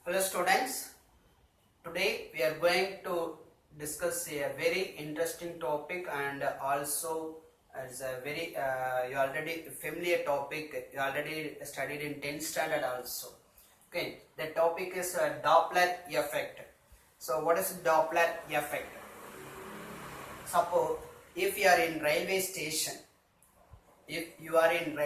Hello students, today we are going to discuss a very interesting topic and also as a very you already familiar topic, you already studied in 10th standard also. Okay, the topic is Doppler effect. So what is Doppler effect? Suppose if you are in railway station, here you are here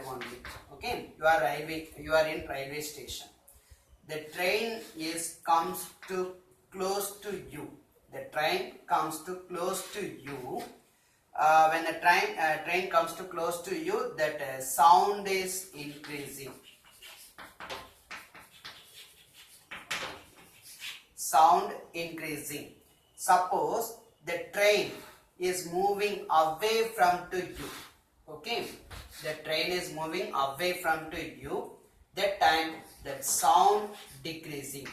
only. Okay, you are in railway station. The train comes to close to you. The train comes to close to you. When the train comes to close to you, that sound is increasing. Sound increasing. Suppose the train is moving away from to you. Okay, the train is moving away from to you. That time that sound decreasing.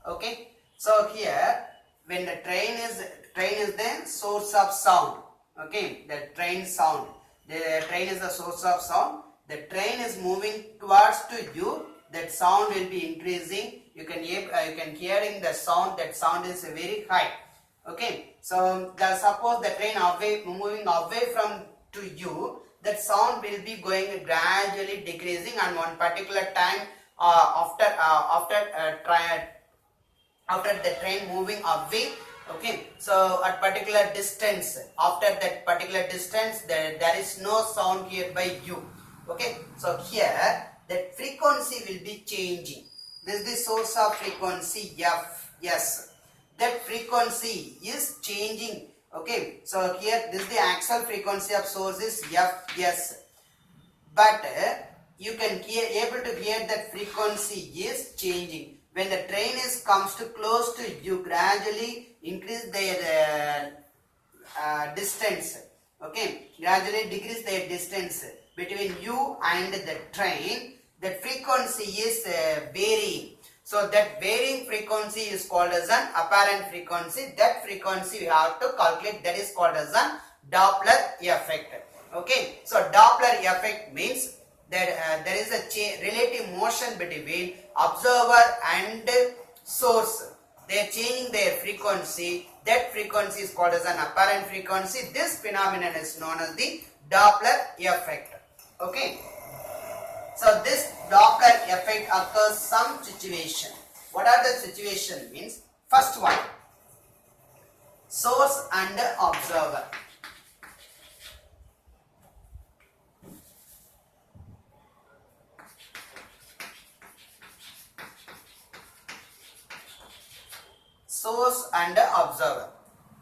Okay, so here when the train is the source of sound. Okay, the train sound. The train is the source of sound. The train is moving towards to you. That sound will be increasing. You can hearing the sound. That sound is very high. Okay, so suppose the train moving away from to you, that sound will be going gradually decreasing, and one particular time after the train moving away. Okay, so at particular distance, after that particular distance, there is no sound here by you. Okay, so here that frequency will be changing. This is the source of frequency F. Yes, that frequency is changing. Okay, so here this is the actual frequency of source is F. Yes, but you can able to hear that frequency is changing. When the train comes to close to you, gradually increase their distance. Okay, gradually decrease their distance between you and the train. That frequency is varying. So that varying frequency is called as an apparent frequency. That frequency we have to calculate. That is called as an Doppler effect. Okay, so Doppler effect means that there is a relative motion between observer and source. They are changing their frequency. That frequency is called as an apparent frequency. This phenomenon is known as the Doppler effect. Okay, so this Doppler effect occurs some situation. What are the situation means? First one, source and observer. Source and observer.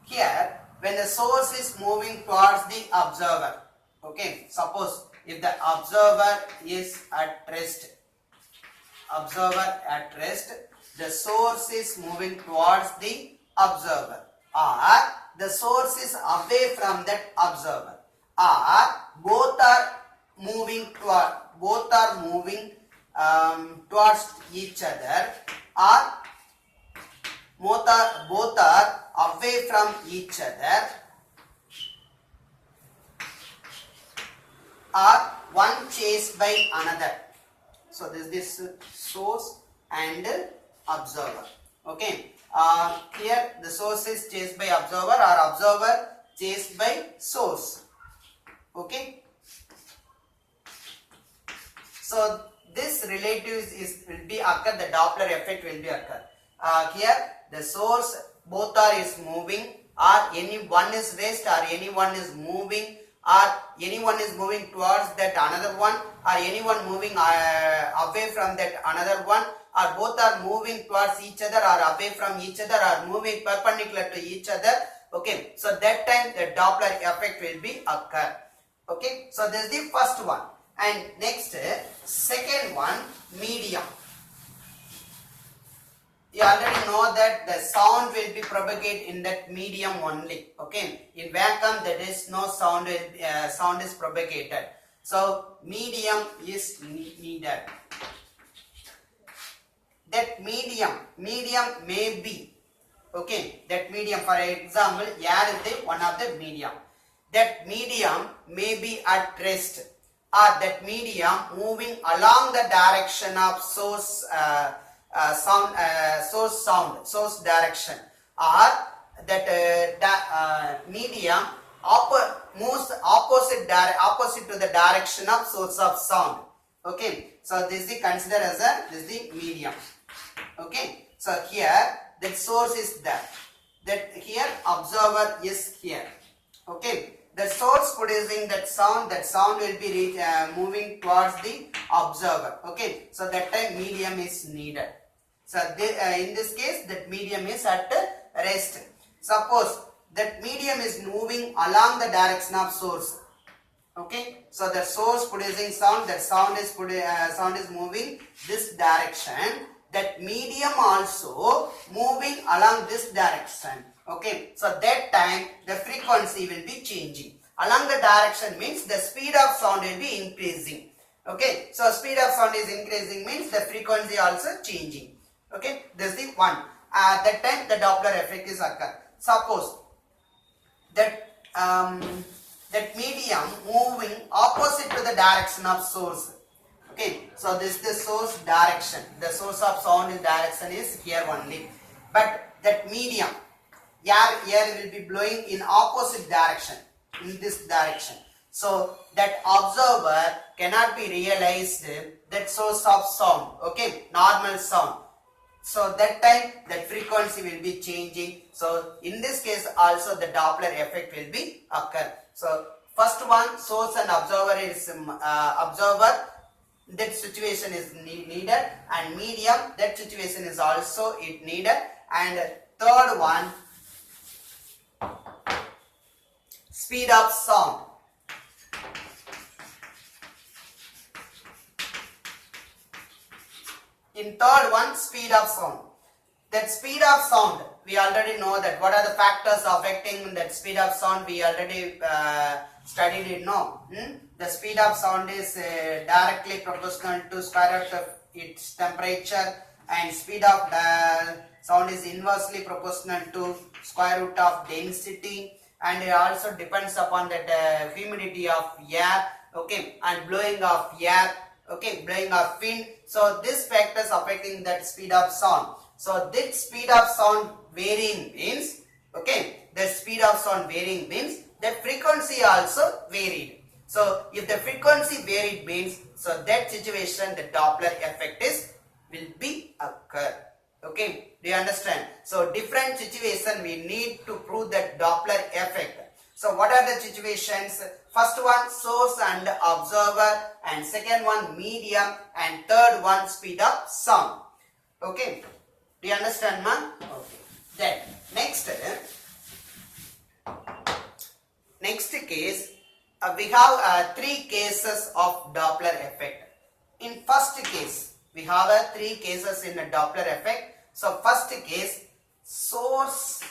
Here when the source is moving towards the observer, okay, suppose if the observer is at rest, the source is moving towards the observer, or the source is away from that observer, or both are moving towards each other, or both are away from each other, or one chased by another. So this source and observer. Okay, here the source is chased by observer, or observer chased by source. Okay, so this relative will be occur. The Doppler effect will be occur. Here the source both is moving, or any one is rest, or any one is moving, or anyone is moving towards that another one, or anyone moving away from that another one, or both are moving towards each other or away from each other, or moving perpendicular to each other. Okay, so that time the Doppler effect will be occur. Okay, so this is the first one. And next, second one, medium. You already know that the sound will be propagated in that medium only. Okay, in vacuum there is no sound. Sound is propagated. So medium is needed. That medium may be, okay, that medium, for example, air is the one of the medium. that medium may be at rest, or that medium moving along the direction of source source direction, or that medium moves opposite to the direction of source of sound. Okay, so this is considered as this is the medium. Okay, so here that source is there, that here observer is here. Okay, the source producing that sound will be moving towards the observer. Okay, so that time medium is needed. So in this case that medium is at rest. Suppose that medium is moving along the direction of source. Okay, so the source producing sound, that sound is moving this direction, that medium also moving along this direction. Okay, so that time the frequency will be changing. Along the direction means the speed of sound will be increasing. Okay, so speed of sound is increasing means the frequency also changing. Okay, this is the one. That time the Doppler effect is occur. Suppose that that medium moving opposite to the direction of source. Okay, so this is the source direction. The source of sound in direction is here only. But that medium, air will be blowing in opposite direction, in this direction. So that observer cannot be realized that source of sound. Okay, normal sound. So that time that frequency will be changing. So in this case also the Doppler effect will be occur. So first one, source and observer is observer, that situation is needed, and medium, that situation is also it needed, and third one, speed of sound. In third one, speed of sound. That speed of sound, we already know that what are the factors affecting that speed of sound, we already studied it, no? The speed of sound is directly proportional to square root of its temperature, and speed of sound is inversely proportional to square root of density, and it also depends upon the humidity of air, okay, and blowing of air, okay, blowing of wind. So these factors affecting that speed of sound. So this speed of sound varying means, okay, the speed of sound varying means the frequency also varied. So if the frequency varied means, so that situation the Doppler effect will be occur. Okay, do you understand? So different situation we need to prove that Doppler effect. So what are the situations? First one, source and observer, and second one, medium, and third one, speed of sound. Okay, do you understand, man? Okay. Then next case, we have three cases of Doppler effect. In first case, we have three cases in a Doppler effect. So first case, source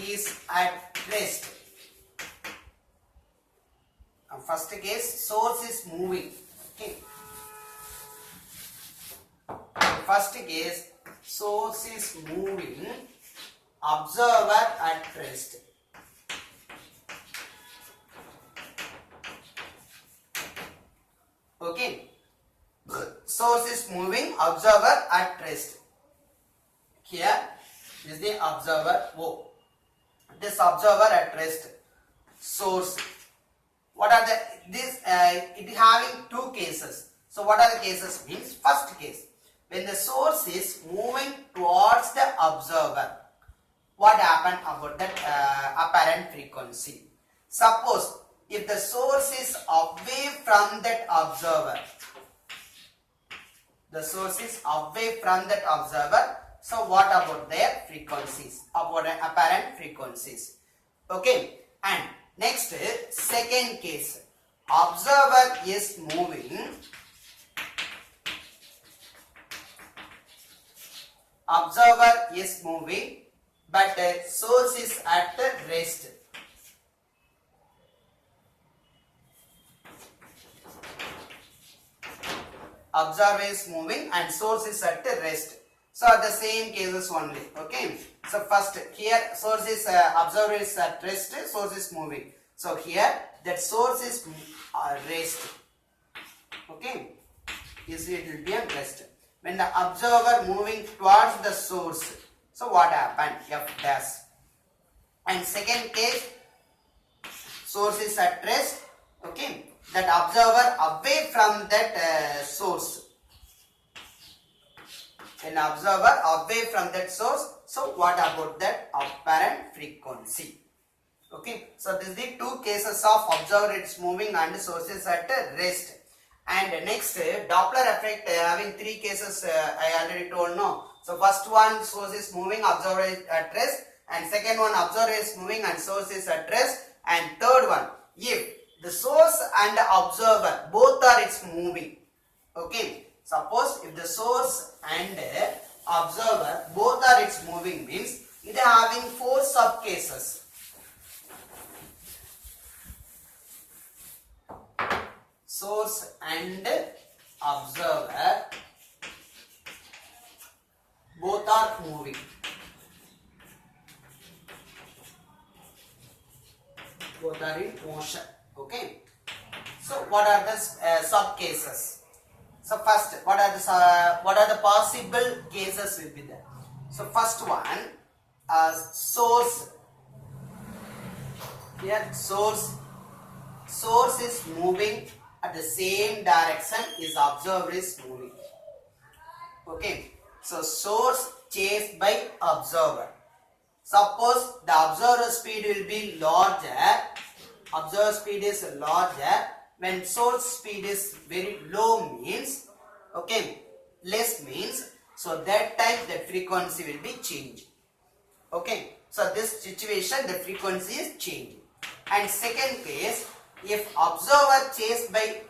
is at rest. First case, source is moving. Okay. First case, source is moving, observer at rest. Okay. Source is moving, observer at rest. Here is the observer O. This observer at rest. Source. What are it having two cases. So what are the cases means? First case, when the source is moving towards the observer, what happened about that apparent frequency? Suppose if the source is away from that observer, the source is away from that observer, so what about their frequencies, about apparent frequencies? Okay, and next, second case, observer is moving, but source is at rest. Observer is moving and source is at rest. So the same cases only. Okay. So first here source is observer is at rest, source is moving. So here that source is rest. Okay. Is it will be at rest. When the observer moving towards the source, so what happened? F dash. And second case, source is at rest. Okay. That observer away from that source. An observer away from that source. So what about that apparent frequency? Okay. So this is the two cases of observer it's moving and source is at rest. And next Doppler effect having three cases I already told no. So first one source is moving, observer is at rest, and second one observer is moving and source is at rest, and third one if the source and the observer both are it's moving. Okay. Suppose if the source and observer both are it's moving means it is having four sub cases. Source and observer both are moving. Both are in motion. Okay. So what are the sub cases? So first, what are the possible cases will be there? So first one, source. Here source is moving at the same direction is observer is moving. Okay. So source chased by observer. Suppose the observer speed will be larger. Observer speed is larger. When source speed is very low means, okay, less means, so that time the frequency will be changed. Okay. So this situation the frequency is changing. And second case, if observer chased by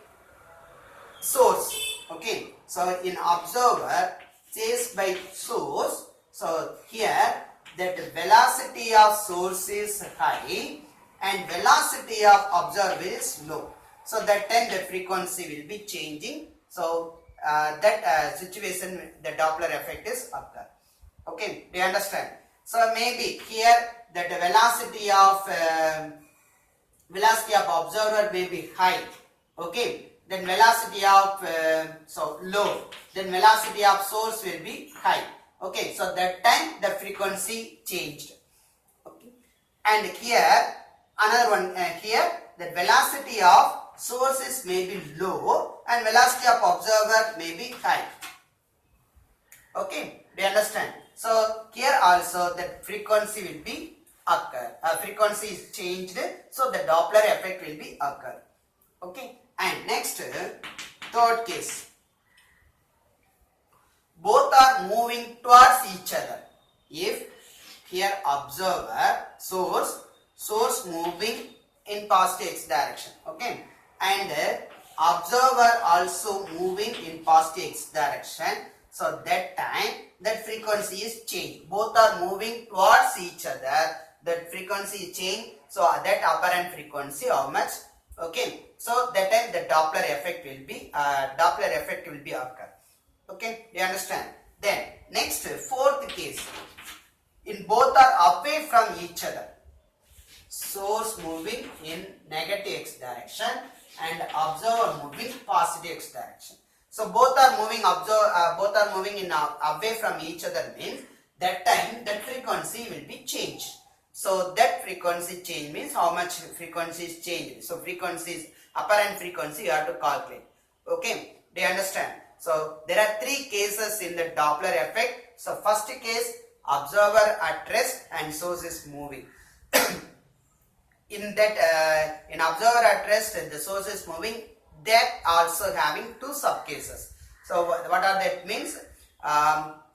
source, okay, so in observer chased by source, so here that velocity of source is high and velocity of observer is low. So that time the frequency will be changing. So that situation the Doppler effect is occur. Okay, do you understand? So maybe here that the velocity of observer may be high. Okay, then velocity of so low. Then velocity of source will be high. Okay, so that time the frequency changed. Okay, and here another one here the velocity of sources may be low and velocity of observer may be high. Okay, do you understand? So here also the frequency will be occur. Frequency is changed, so the Doppler effect will be occur. Okay, and next third case, both are moving towards each other. If here observer source moving in positive x direction, okay, and observer also moving in positive x direction, so that time that frequency is changed. Both are moving towards each other, that frequency is changed. So that apparent frequency how much? Okay, so that time the Doppler effect will be occur. Okay, do you understand? Then next fourth case, in both are away from each other. Source moving in negative x direction and observer moving positive x direction. So both are moving in away from each other means that time that frequency will be changed. So that frequency change means how much frequency is changed. So frequency is apparent frequency you have to calculate. Okay, do you understand? So there are three cases in the Doppler effect. So first case, observer at rest and source is moving. In that in observer at rest the source is moving, that also having two sub cases. So what are that means?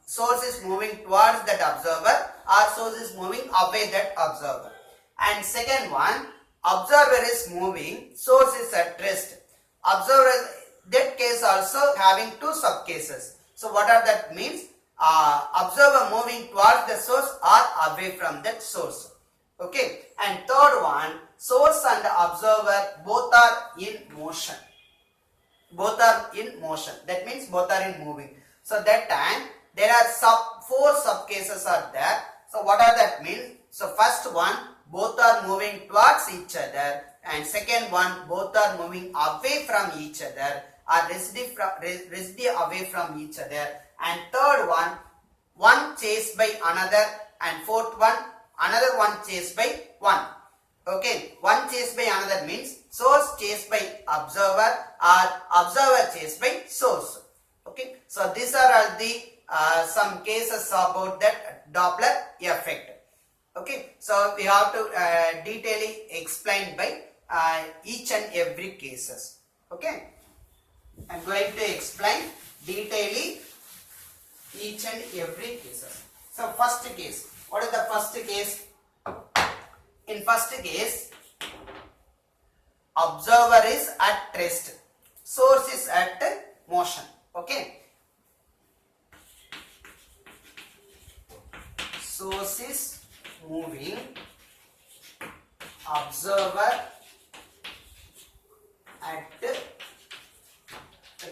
Source is moving towards that observer or source is moving away that observer. And second one, observer is moving, source is at rest. Observer, that case also having two sub cases. So what are that means? Observer moving towards the source or away from that source. Okay, and third one, source and observer both are in motion. Both are in motion. That means both are in moving. So that time there are four sub cases are there. So what are that mean? So first one, both are moving towards each other, and second one, both are moving away from each other, or residue away from each other, and third one chased by another, and fourth one, another one chased by one. Okay, one chased by another means source chased by observer, or observer chased by source. Okay, so these are all the some cases about that Doppler effect. Okay, so we have to detailing explain by each and every cases. Okay, I am going to explain detailing each and every cases. So first case, what is the first case? In first case, observer is at rest, source is at motion. Okay, source is moving, observer at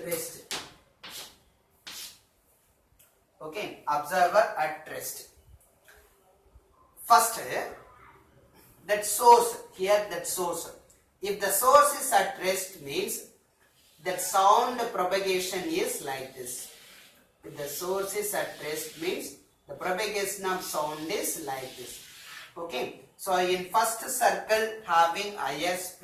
rest. Okay, observer at rest. First, that source, here that source, if the source is at rest means that sound propagation is like this. If the source is at rest means the propagation of sound is like this. Okay, so in first circle having highest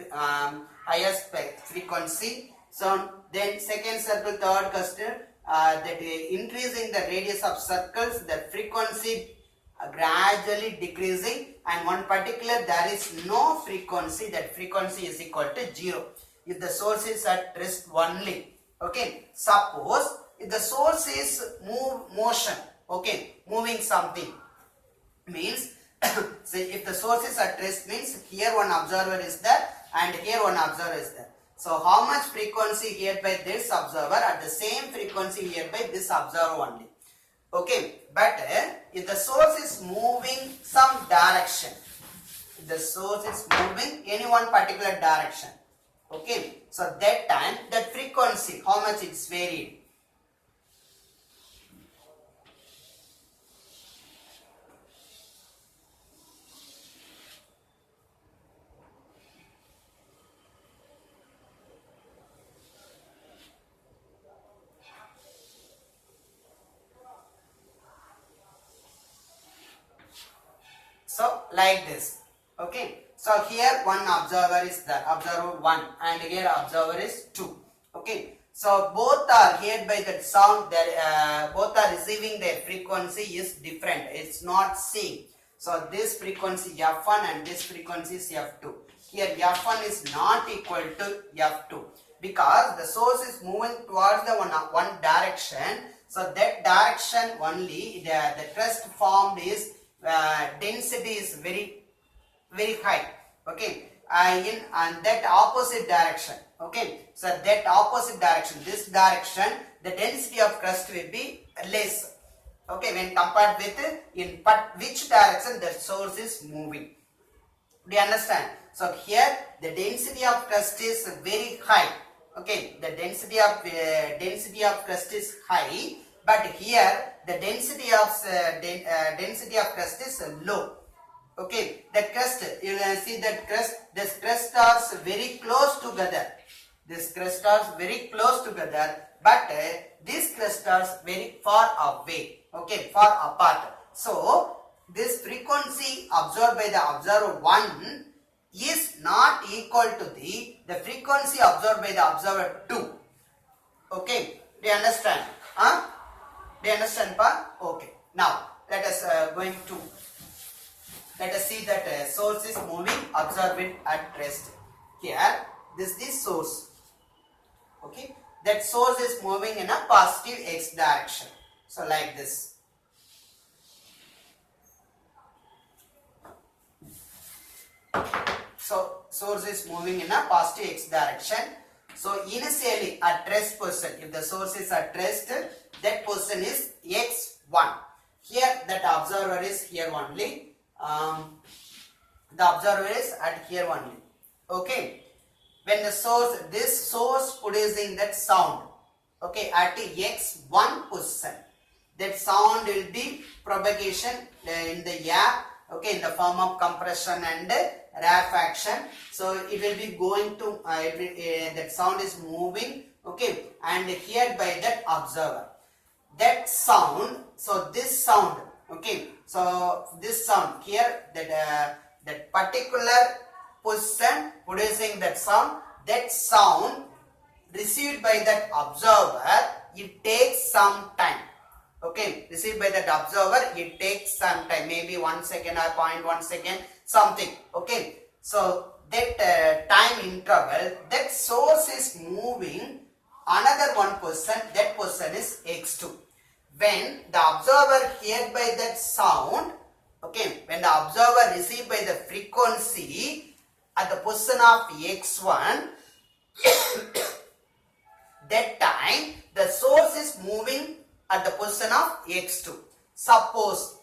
frequency sound, then second circle, third cluster, that increasing the radius of circles, the frequency gradually decreasing, and one particular there is no frequency, that frequency is equal to 0 if the source is at rest only. Okay, suppose if the source is motion, okay, moving something means so if the source is at rest means here one observer is there and here one observer is there. So how much frequency here by this observer, at the same frequency here by this observer only. Okay, but if the source is moving some direction, if the source is moving any one particular direction, okay, so that time that frequency, how much it's varied. So like this. Okay, so here one observer is there, observer 1, and here observer is 2. Okay, so both are here by that sound, that both are receiving their frequency is different, it's not same. So this frequency F1 and this frequency is F2. Here F1 is not equal to F2 because the source is moving towards the one direction. So that direction only the crest formed is density is very high. Okay, in and that opposite direction. Okay, so that opposite direction, this direction, the density of crust will be less. Okay, when compared with in which direction the source is moving. Do you understand? So here the density of crust is very high. Okay, the density of crust is high, but here the density of crust is low. Okay, that crust, you will see that crust, this crust are very close together. This crust are very close together, but these crust are very far away. Okay, far apart. So this frequency absorbed by the observer 1 is not equal to the frequency absorbed by the observer 2. Okay, do you understand? Do you understand, pa? Okay. Now let us let us see that source is moving, observe it at rest. Here, this is the source. Okay, that source is moving in a positive x direction. So like this. So source is moving in a positive x direction. So initially at rest position, if the source is at rest, that position is x1. Here that observer is here only. The observer is at here only. Okay, when the source, this source producing that sound, okay, at x1 position, that sound will be propagation in the air, okay, in the form of compression and rarefaction. So it will be going to that sound is moving, okay, and heard by that observer. That sound, so this sound, okay, so this sound here, that particular person producing that sound received by that observer, it takes some time. Okay, received by that observer, it takes some time, maybe 1 second or 0.1 second, something. Okay, so that time interval, that source is moving another one person, that person is x2. When the observer heard by that sound, okay, when the observer received by the frequency at the position of x1, that time the source is moving at the position of x2. Suppose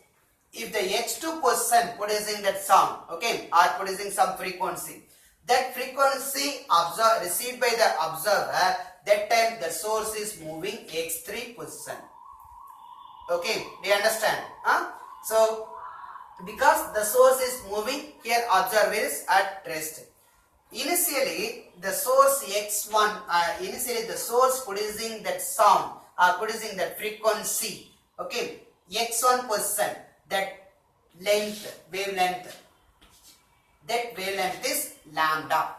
if the x2 person producing that sound, okay, or producing some frequency, that frequency received by the observer, that time the source is moving x3 position. Okay, do you understand? So because the source is moving, here observer is at rest. Initially the source x1, initially the source producing that sound or producing that frequency, okay, x1 person, that wavelength is lambda.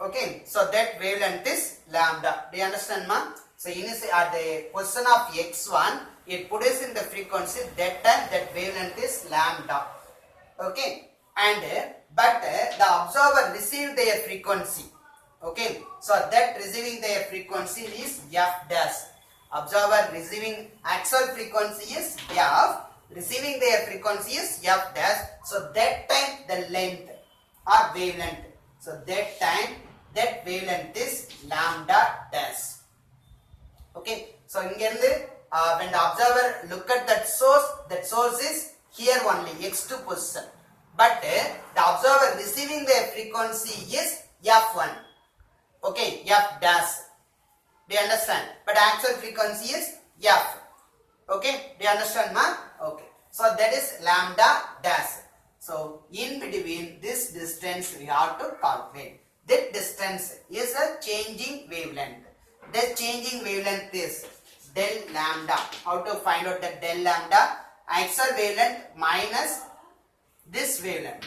Okay, so that wavelength is lambda. Do you understand, ma? So initially at the position of x1, it producing the frequency, that time that wavelength is lambda. Okay, and but the observer received their frequency. Okay, so that receiving their frequency is f dash. Observer receiving actual frequency is f, receiving their frequency is f dash. So that time the length or wavelength, so that time that wavelength is lambda dash. Okay, so when the observer look at that source is here only x2 position, but the observer receiving their frequency is f1, okay, f dash. Do you understand? But actual frequency is f. Okay, do you understand, ma? Okay, so that is lambda dash. So in between this distance we have to calculate. That distance is a changing wavelength. The changing wavelength is del lambda. How to find out the del lambda? Actual wavelength minus this wavelength.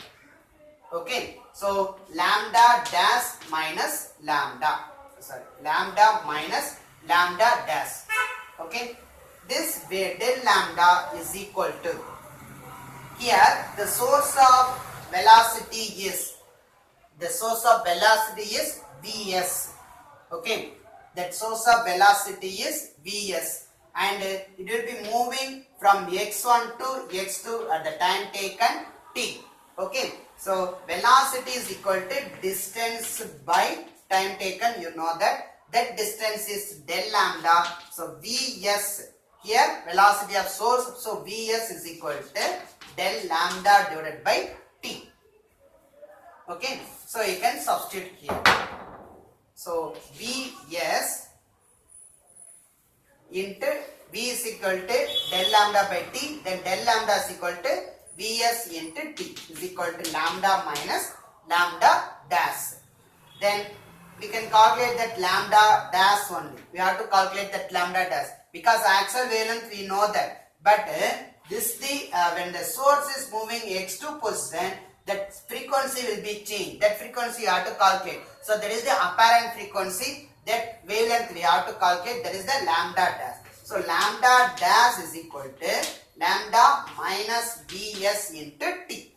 Okay, so lambda dash minus lambda. Sorry, lambda minus lambda dash. Okay, this del lambda is equal to, here the source of velocity is Vs. Okay, that source of velocity is Vs, and it will be moving from x1 to x2 at the time taken t. Okay, so velocity is equal to distance by time taken. You know that distance is del lambda. So Vs, here velocity of source, so Vs is equal to del lambda divided by t. Okay, so you can substitute here. So Vs into V is equal to del lambda by t, then del lambda is equal to Vs into t is equal to lambda minus lambda dash. Then we can calculate that lambda dash only. We have to calculate that lambda dash because actual wavelength we know that, but when the source is moving x2 position, that frequency will be changed. That frequency you have to calculate. So there is the apparent frequency, that wavelength we have to calculate, that is the lambda dash. So lambda dash is equal to lambda minus Vs into t.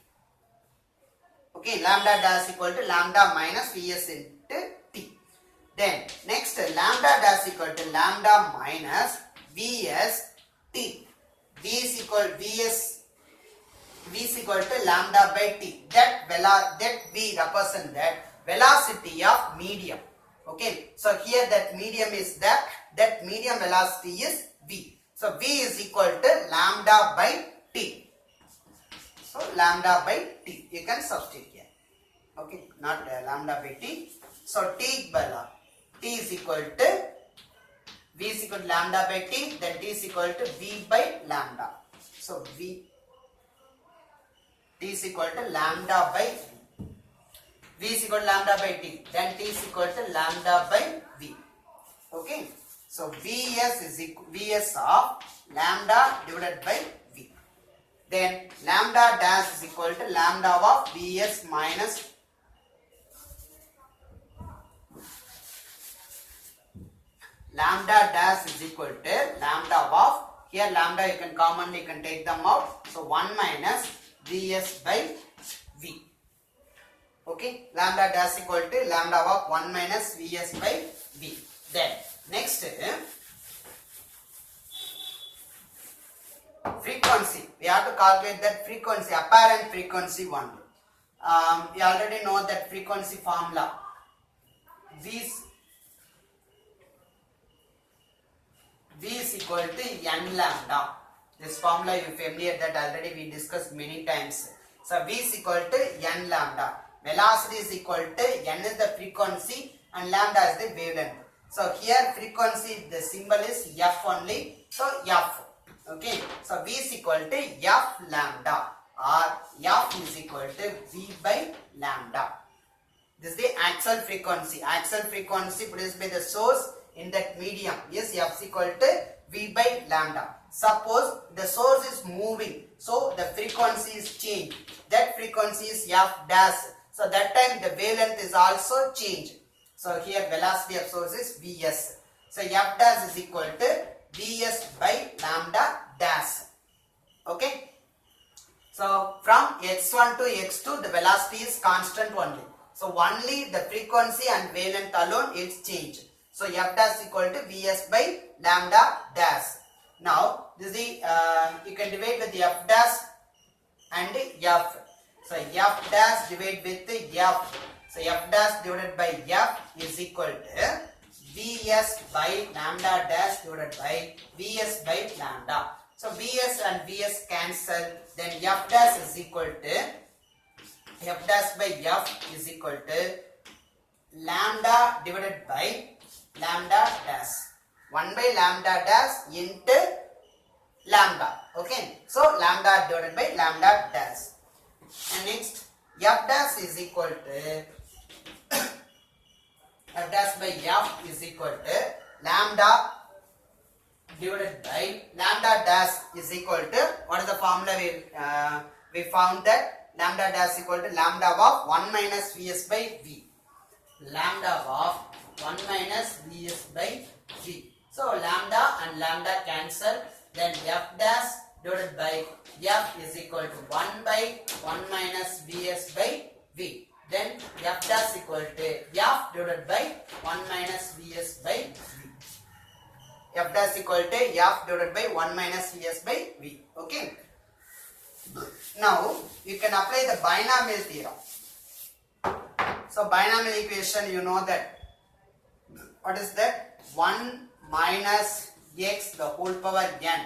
Okay, lambda dash equal to lambda minus Vs into t. Then next lambda dash equal to lambda minus Vs t. V is equal to lambda by t. That V represent that velocity of medium. Okay, so here that medium is that medium velocity is V. So V is equal to lambda by t. So lambda by t, you can substitute here. Okay, not lambda by t. So t is equal to V is equal to lambda by T, then T is equal to V by lambda. So T is equal to lambda by V is equal to lambda by T, then T is equal to lambda by V. Okay. So Vs of lambda divided by V. Then lambda dash is equal to lambda of Vs minus lambda dash is equal to lambda of, here lambda you can commonly take them out. So 1 minus Vs by V. Okay, lambda dash equal to lambda of 1 minus Vs by V. Then next frequency. We have to calculate that frequency, apparent frequency only. We already know that frequency formula. V is equal to n lambda. This formula you are familiar, that already we discussed many times. So V is equal to n lambda. Velocity is equal to n is the frequency and lambda is the wavelength. So here frequency, the symbol is F only. So F. Okay. So V is equal to F lambda, or F is equal to V by lambda. This is the actual frequency. Actual frequency produced by the source in that medium is F is equal to V by lambda. Suppose the source is moving, so the frequency is changed. That frequency is F dash. So that time the wavelength is also changed. So here velocity of source is Vs. So F dash is equal to Vs by lambda dash. Okay. So from x1 to x2 the velocity is constant only. So only the frequency and wavelength alone is changed. So F dash is equal to Vs by lambda dash. Now this is the you can divide with the F dash and F. So F dash divide with the F. So F dash divided by F is equal to Vs by lambda dash divided by Vs by lambda. So Vs and Vs cancel, then F dash is equal to F dash by F is equal to lambda divided by lambda dash. 1 by lambda dash into lambda. Okay. So lambda divided by lambda dash. And next F dash is equal to F dash by F is equal to lambda divided by lambda dash is equal to, what is the formula we found that lambda dash equal to lambda of 1 minus Vs by V. Lambda of 1 minus Vs by V. So lambda and lambda cancel, then F dash divided by F is equal to 1 by 1 minus Vs by V. Then F dash equal to F divided by 1 minus Vs by V. F dash equal to F divided by 1 minus Vs by V. Okay. Now you can apply the binomial theorem. So binomial equation, you know that. What is that? 1 minus x the whole power n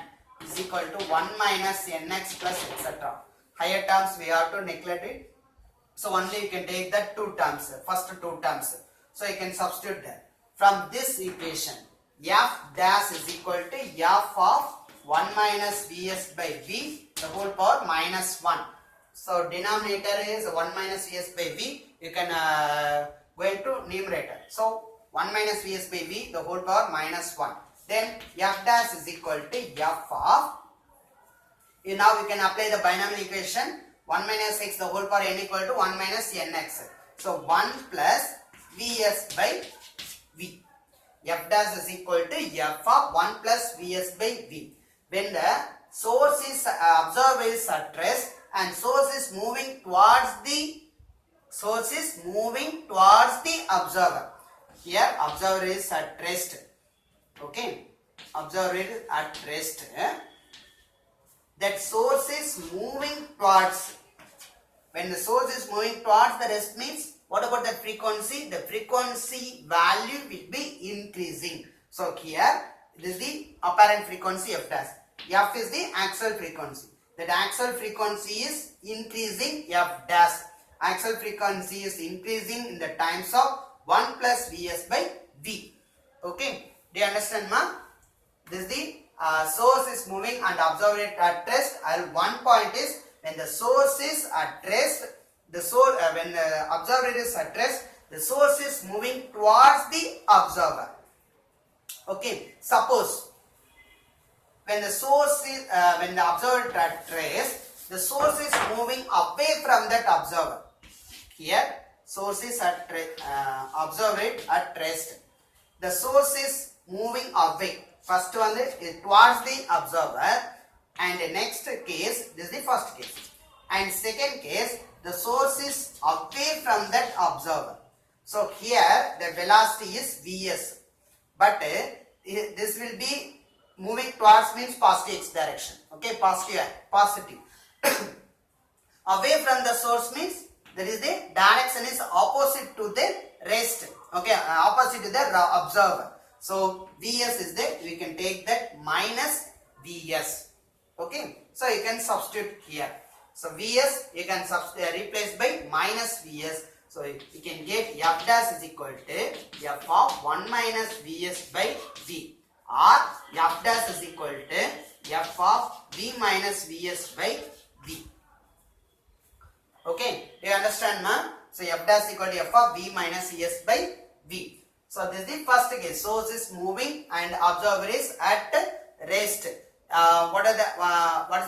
is equal to 1 minus nx plus etc. Higher terms we have to neglect it. So only you can take the two terms, first two terms. So you can substitute that. From this equation, F dash is equal to F of 1 minus Vs by V the whole power minus 1. So denominator is 1 minus Vs by V. You can go into numerator. So 1 minus Vs by V the whole power minus 1. Then F dash is equal to F of, now we can apply the binomial equation, 1 minus x the whole power n equal to 1 minus nx. So 1 plus Vs by V. F dash is equal to F of 1 plus Vs by V. When the source is observer is at rest and source is moving towards the observer. Here observer is at rest. Okay. Observer is at rest. That source is moving towards. When the source is moving towards the rest means, what about the frequency? The frequency value will be increasing. So here it is the apparent frequency F dash. F is the actual frequency. That actual frequency is increasing F dash. Actual frequency is increasing in the times of 1 plus Vs by V. Okay. Do you understand, ma? this is the source is moving and observer it at rest. And one point is when the source is at rest, the source when the observer is at rest, the source is moving towards the observer. Okay, suppose when the source is when the observer is at rest, the source is moving away from that observer. Here source is at observer it at rest. The source is moving away. First one is towards the observer, and the next case, this is the first case, and second case, the source is away from that observer. So here the velocity is Vs, but this will be moving towards means positive x direction. Okay, positive. Away from the source means that is the direction is opposite to the rest. Okay, opposite to the observer. So Vs is there, we can take that minus Vs. Okay, so you can substitute here. So Vs you can replace by minus Vs. So you can get f dash is equal to f of 1 minus Vs by V, or f dash is equal to f of V minus Vs by V. Okay, do you understand, ma? So f dash equal to f of V minus Vs by V. So this is the first case. Source is moving and observer is at rest. What is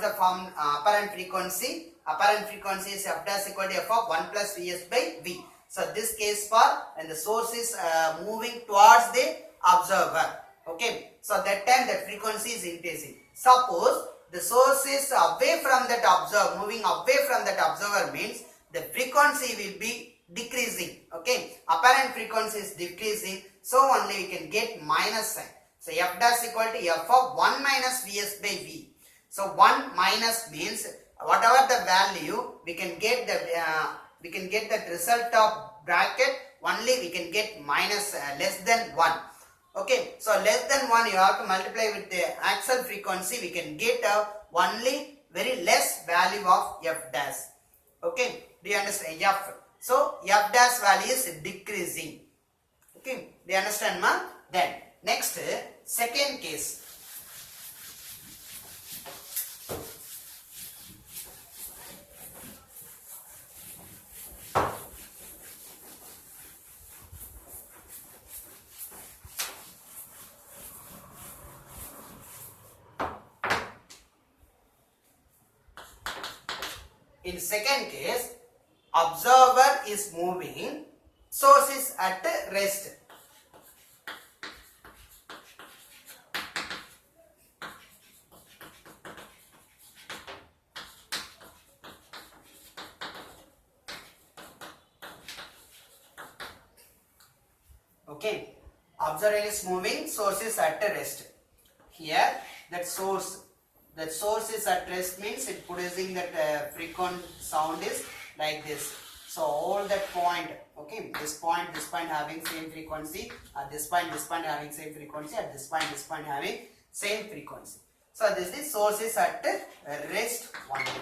the form apparent frequency? Apparent frequency is f dash equal to f of 1 plus Vs by V. So this case for when the source is moving towards the observer. Okay. So that time the frequency is increasing. Suppose the source is away from that observer, moving away from that observer means the frequency will be decreasing. Okay, apparent frequency is decreasing, so only we can get minus sign. So f dash equal to f of 1 minus Vs by V. So 1 minus means whatever the value we can get the result of bracket, only we can get minus less than 1. Okay, so less than 1 you have to multiply with the actual frequency, we can get only very less value of f dash. Okay, do you understand? F. So f dash value is decreasing. Okay, do you understand, ma? Then next, second case. In second case, observer is moving, source is at rest. Okay, observer is moving, source is at rest. Here that source is at rest means it producing that frequent sound is like this. So all that point, okay, this point having same frequency, at this point having same frequency, at this point having same frequency. So this is source is at rest only.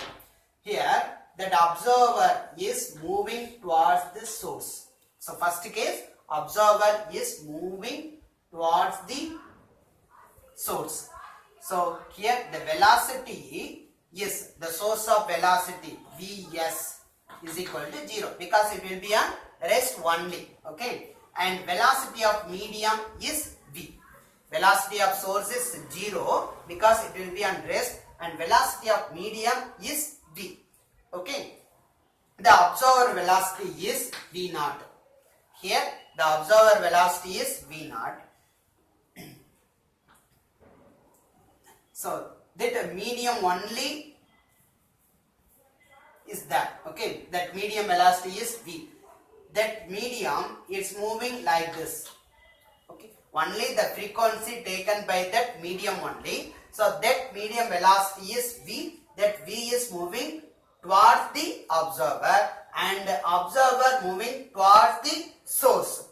Here that observer is moving towards the source. So first case, observer is moving towards the source. So here the velocity is the source of velocity Vs is equal to 0 because it will be on rest only. Okay, and velocity of medium is V. Velocity of source is 0 because it will be on rest, and velocity of medium is V. Okay, the observer velocity is V naught. Here the observer velocity is V naught. So that medium only is that. Okay, that medium velocity is V. That medium is moving like this. Okay, only the frequency taken by that medium only. So that medium velocity is V. That V is moving towards the observer and observer moving towards the source.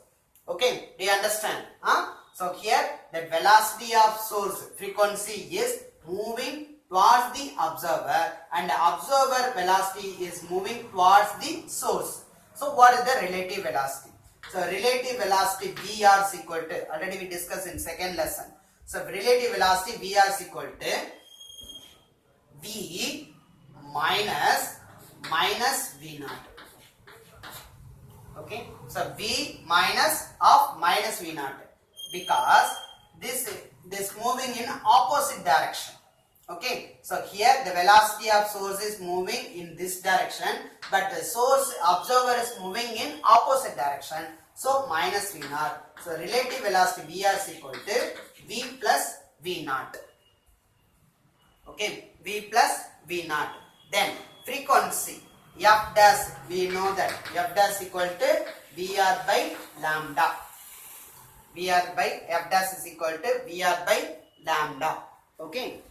Okay, do you understand? So here the velocity of source frequency is moving towards the observer and the observer velocity is moving towards the source. So what is the relative velocity? So relative velocity Vr is equal to, already we discussed in second lesson. So relative velocity Vr is equal to V minus V naught. Okay, so V minus V naught, because this moving in opposite direction. Okay, so here the velocity of source is moving in this direction, but the source observer is moving in opposite direction, so minus V naught. So relative velocity Vr is equal to V plus V naught. Okay, V plus V naught. Then frequency F dash, we know that F dash equal to Vr by lambda. Vr by F dash is equal to Vr by lambda. Okay.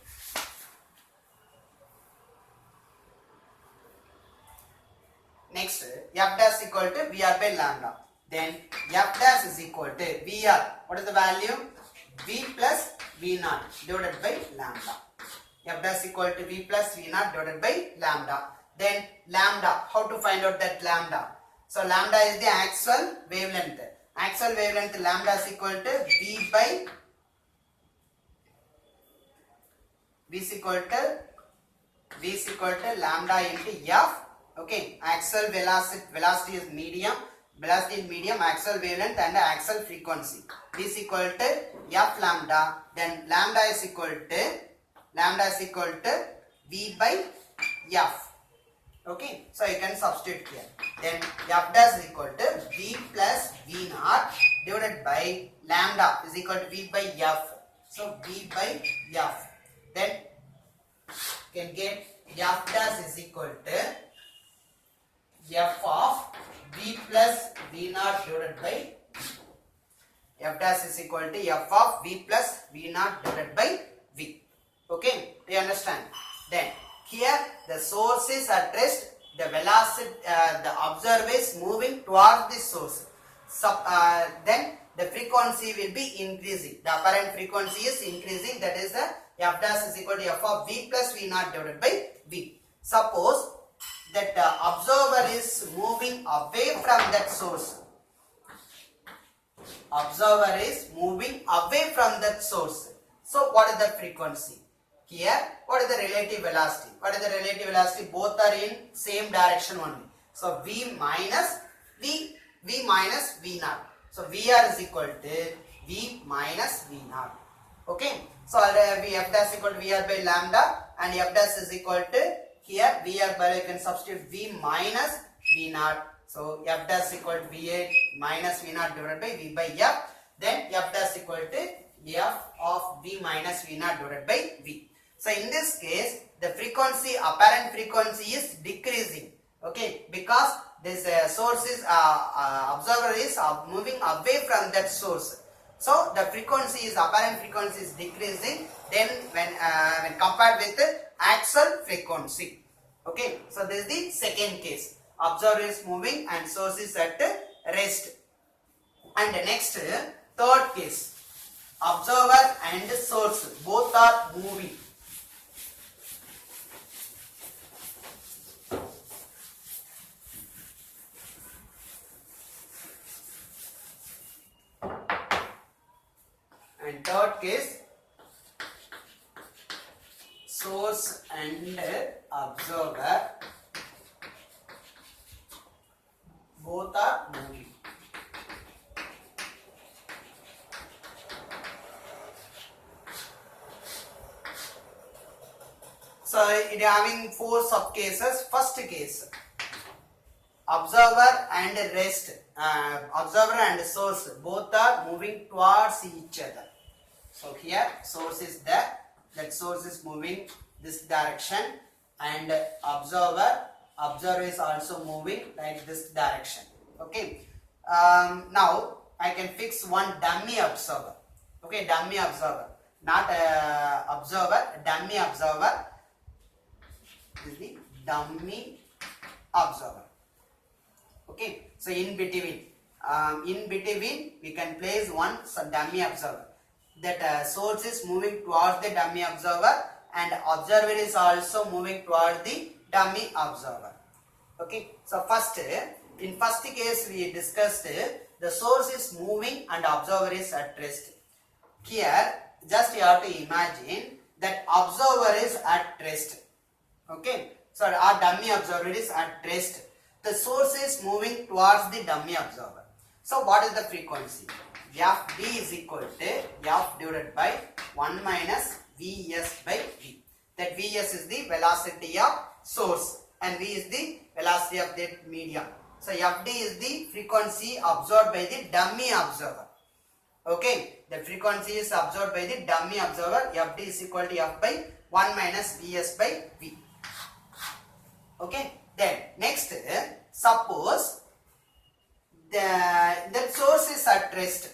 Next, F dash equal to Vr by lambda. Then F dash is equal to Vr. What is the value? V plus V naught divided by lambda. F dash equal to V plus V naught divided by lambda. Then lambda, how to find out that lambda? So lambda is the actual wavelength. Actual wavelength lambda is equal to V by V is equal to lambda into F. Okay, axial velocity is medium, axial wavelength and axial frequency. V is equal to F lambda. Then lambda is equal to V by F. Okay, so you can substitute here. Then F dash is equal to V plus V naught divided by lambda is equal to V by F. So V by F. Then you can get F dash is equal to F of V plus V naught divided by F dash is equal to F of V plus V naught divided by V. Okay, do you understand? Then here the source is at rest, the velocity, the observer is moving towards the source. Then the frequency will be increasing. The apparent frequency is increasing, that is the F dash is equal to F of V plus V naught divided by V. Suppose that the observer is moving away from that source. Observer is moving away from that source. So what is the frequency? Here, what is the relative velocity? What is the relative velocity? Both are in same direction only. So V minus V naught. So Vr is equal to V minus V naught. Okay. So we F dash equal to Vr by lambda, and F dash is equal to here Vr by, you can substitute V minus V naught. So F dash equal to Va minus V naught divided by V by F. Then F dash equal to F of V minus V naught divided by V. So in this case, the frequency, apparent frequency is decreasing. Okay, because this source is observer is moving away from that source. So the frequency is, apparent frequency is decreasing. Then when compared with the actual frequency. Okay, so this is the second case. Observer is moving and source is at rest. And next, third case, observer and source both are moving. And third case, source and observer both are moving. So it having four sub cases. First case, observer and rest, observer and source both are moving towards each other. So here source is there, that source is moving this direction, and observer is also moving like this direction. Okay. Now I can fix one dummy observer. Okay, dummy observer, not observer, dummy observer. This is the dummy observer. Okay, so in between we can place one dummy observer. That source is moving towards the dummy observer, and observer is also moving towards the dummy observer. Okay, so in first case we discussed the source is moving and observer is at rest. Here just you have to imagine that observer is at rest. Okay, so our dummy observer is at rest. The source is moving towards the dummy observer. So what is the frequency? Fd is equal to f divided by 1 minus Vs by V. That Vs is the velocity of source and V is the velocity of that medium. So Fd is the frequency absorbed by the dummy observer. Okay, the frequency is absorbed by the dummy observer. Fd is equal to f by 1 minus Vs by V. Okay, then next, suppose the source is at rest.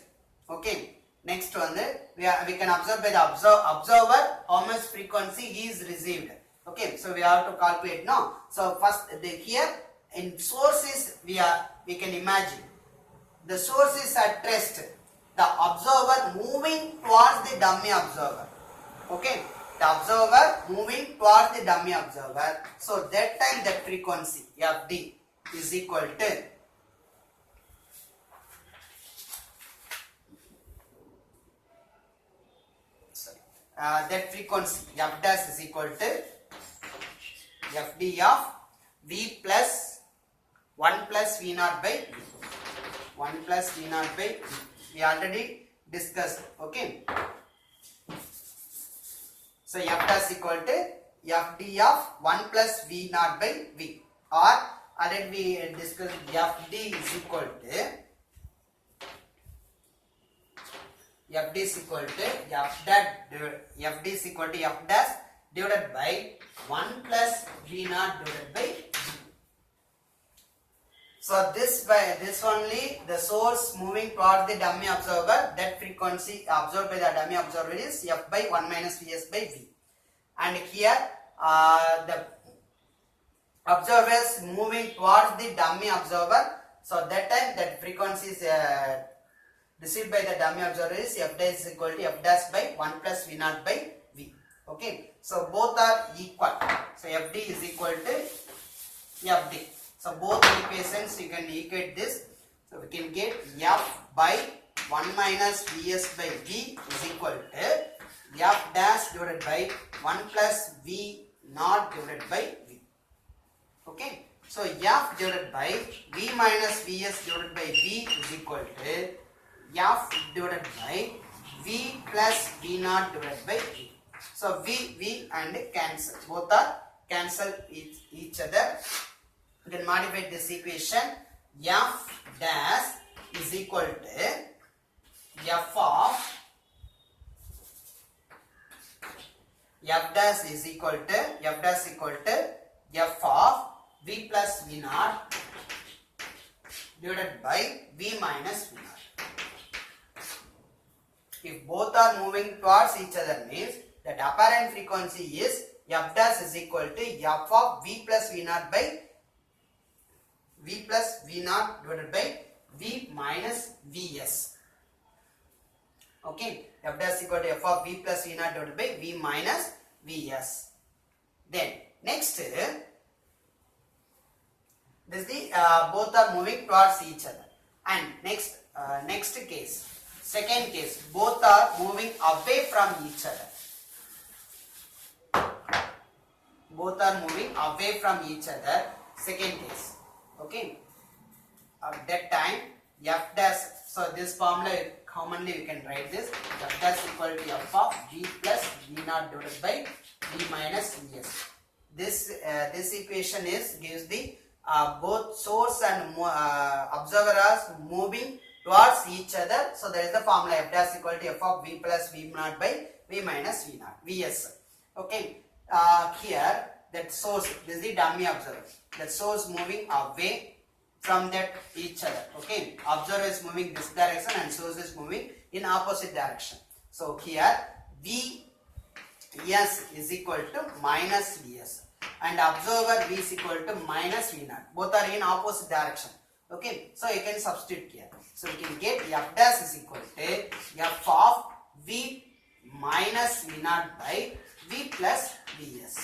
Okay, next one, we can observe by the observer how much frequency he is received. Okay, so we have to calculate now. So first here in sources we can imagine the source is at rest. The observer moving towards the dummy observer. Okay, the observer moving towards the dummy observer. So that time that frequency Fd is equal to that frequency f dash is equal to Fd of V plus 1 plus V naught by V. 1 plus V naught by V. We already discussed. Okay. So f dash equal to Fd of 1 plus V naught by V, or already we discussed Fd is equal to Fd is equal to f dash divided by 1 plus V naught divided by V. So this only the source moving towards the dummy observer, that frequency absorbed by the dummy observer is f by 1 minus Vs by V. And here the observer is moving towards the dummy observer. So that time that frequency is received by the dummy observer is f dash is equal to f dash by 1 plus V naught by V. Okay, so both are equal. So Fd is equal to Fd. So both equations you can equate this. So we can get f by 1 minus Vs by V is equal to f dash divided by 1 plus V naught divided by V. Okay, so f divided by V minus Vs divided by V is equal to f divided by V plus V naught divided by V. So V and cancel, both are cancel each other. You can modify this equation. F dash is equal to f of f dash is equal to f of V plus V naught divided by V minus V naught. If both are moving towards each other means that apparent frequency is f dash is equal to f of V plus V naught by V plus V naught divided by V minus Vs. Okay, f dash is equal to f of V plus V naught divided by V minus Vs. Then next, this is the both are moving towards each other. And next case, second case, both are moving away from each other. Both are moving away from each other. Second case. Okay. At that time, f dash. So this formula commonly you can write this. F dash equal to f of V plus V naught divided by V minus Vs. This equation gives the both source and observer are moving towards each other. So there is the formula f dash equal to f of V plus V naught by V minus V naught Vs. Okay. Here that source, this is the dummy observer. That source moving away from that each other. Okay, observer is moving this direction and source is moving in opposite direction. So here Vs is equal to minus Vs and observer V is equal to minus V naught. Both are in opposite direction. Okay, so you can substitute here. So we can get f dash is equal to f of V minus V naught by V plus Vs.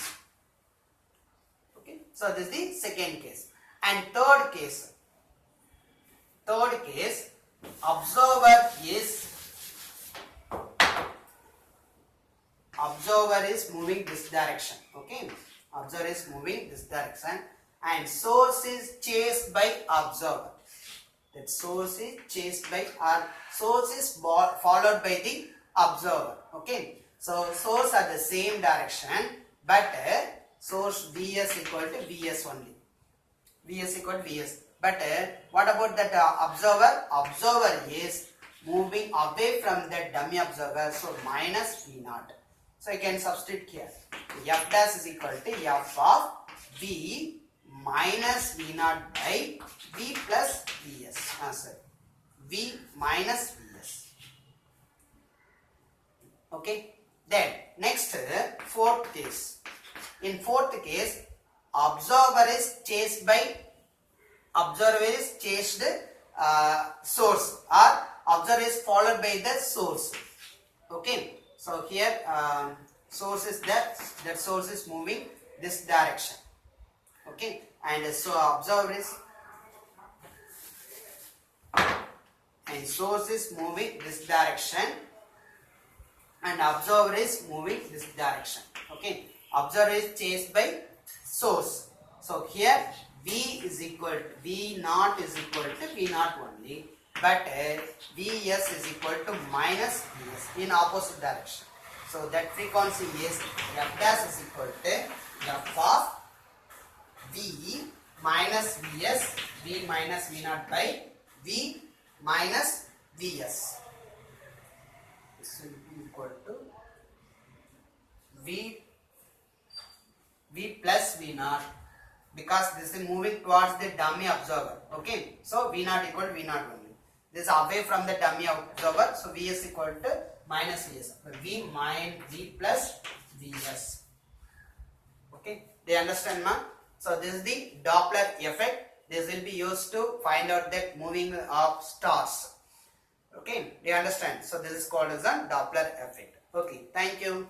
Okay, so this is the second case. And third case, observer is observer is moving this direction. Okay, observer is moving this direction, and source is chased by observer. That source is chased by, or source is followed by the observer. Okay, so source are the same direction, but source Vs equal to Vs only. Vs equal to Vs. But what about that observer? Observer is moving away from the dummy observer, so minus V naught. So you can substitute here. F dash is equal to F of V minus V naught by V plus Vs. Sorry, V minus Vs. Okay. Then next, fourth case. In fourth case, observer is chased source, or observer is followed by the source. Okay. So here source is that source is moving this direction. Okay, and so observer is, and source is moving this direction, and observer is moving this direction. Okay, observer is chased by source. So here V is equal to V naught is equal to V naught only, but Vs is equal to minus Vs in opposite direction. So that frequency is F dash is equal to F of V minus Vs, V minus V naught by V minus Vs. This will be equal to V plus V naught, because this is moving towards the dummy observer. Okay, so V naught equal to V naught only. This is away from the dummy observer, so Vs equal to minus Vs. V plus Vs. Okay, they understand, ma? So this is the Doppler effect. This will be used to find out the moving of stars. Okay, do you understand? So this is called as a Doppler effect. Okay, thank you.